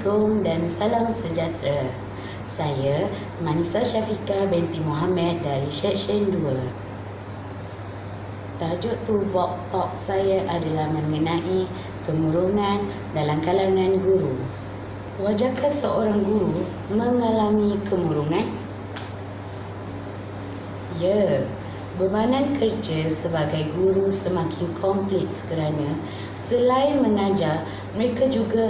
Assalamualaikum dan salam sejahtera. Saya Manisa Syafiqah Binti Mohamed dari Seksyen 2. Tajuk Toolbox talk saya adalah mengenai kemurungan dalam kalangan guru. Wajarkah seorang guru mengalami kemurungan? Ya, bebanan kerja sebagai guru semakin kompleks kerana selain mengajar, mereka juga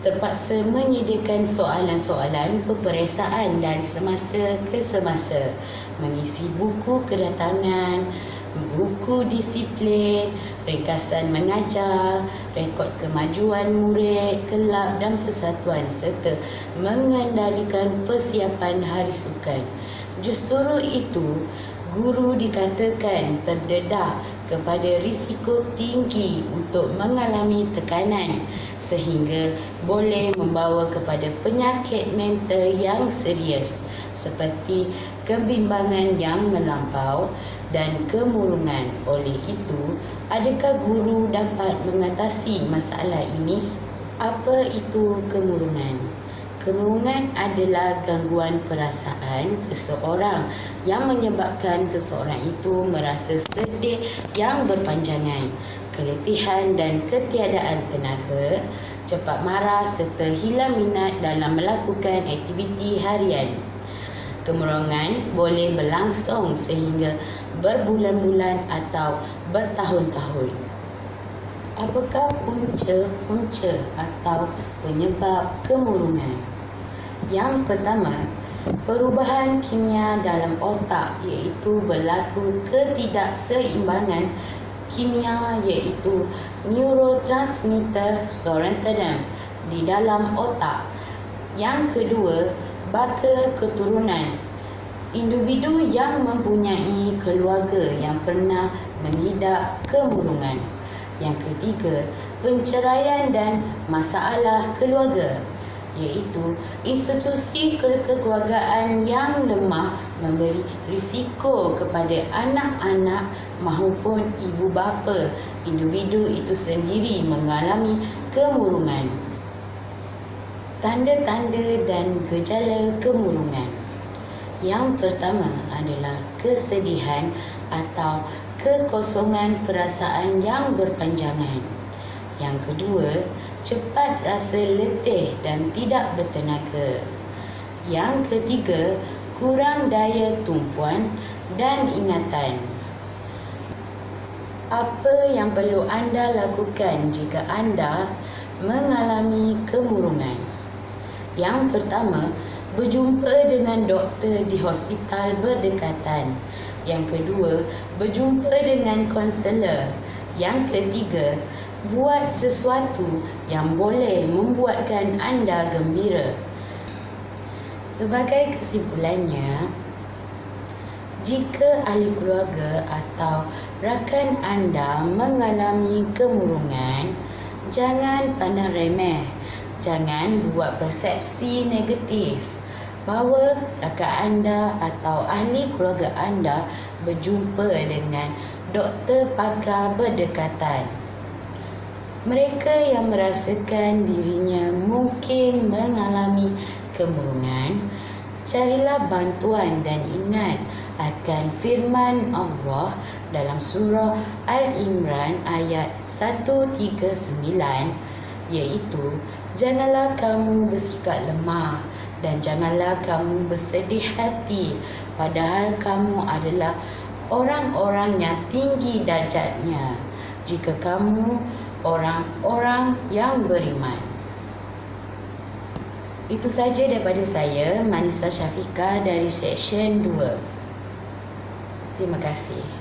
terpaksa menyediakan soalan-soalan peperiksaan dari semasa ke semasa, mengisi buku kedatangan, buku disiplin, ringkasan mengajar, rekod kemajuan murid, kelab dan persatuan serta mengendalikan persiapan hari sukan. Justru itu, guru dikatakan terdedah kepada risiko tinggi untuk mengalami tekanan sehingga boleh membawa kepada penyakit mental yang serius seperti kebimbangan yang melampau dan kemurungan. Oleh itu, adakah guru dapat mengatasi masalah ini? Apa itu kemurungan? Kemurungan adalah gangguan perasaan seseorang yang menyebabkan seseorang itu merasa sedih yang berpanjangan, keletihan dan ketiadaan tenaga, cepat marah serta hilang minat dalam melakukan aktiviti harian. Kemurungan boleh berlangsung sehingga berbulan-bulan atau bertahun-tahun. Apakah punca atau penyebab kemurungan? Yang pertama, perubahan kimia dalam otak iaitu berlaku ketidakseimbangan kimia iaitu neurotransmitter serotonin di dalam otak. Yang kedua, baka keturunan. Individu yang mempunyai keluarga yang pernah mengidap kemurungan. Yang ketiga, penceraian dan masalah keluarga, iaitu institusi kekeluargaan yang lemah memberi risiko kepada anak-anak maupun ibu bapa individu itu sendiri mengalami kemurungan. Tanda-tanda dan gejala kemurungan. Yang pertama adalah kesedihan atau kekosongan perasaan yang berpanjangan. Yang kedua, cepat rasa letih dan tidak bertenaga. Yang ketiga, kurang daya tumpuan dan ingatan. Apa yang perlu anda lakukan jika anda mengalami kemurungan? Yang pertama, berjumpa dengan doktor di hospital berdekatan. Yang kedua, berjumpa dengan konselor. Yang ketiga, buat sesuatu yang boleh membuatkan anda gembira. Sebagai kesimpulannya, jika ahli keluarga atau rakan anda mengalami kemurungan, jangan pandang remeh. Jangan buat persepsi negatif. Bawa rakan anda atau ahli keluarga anda berjumpa dengan doktor pakar berdekatan. Mereka yang merasakan dirinya mungkin mengalami kemurungan, carilah bantuan dan ingat akan firman Allah dalam surah Al-Imran ayat 139, iaitu janganlah kamu bersikap lemah dan janganlah kamu bersedih hati padahal kamu adalah orang-orang yang tinggi darjatnya jika kamu orang-orang yang beriman. Itu saja daripada saya, Manisa Syafiqah dari Seksyen 2. Terima kasih.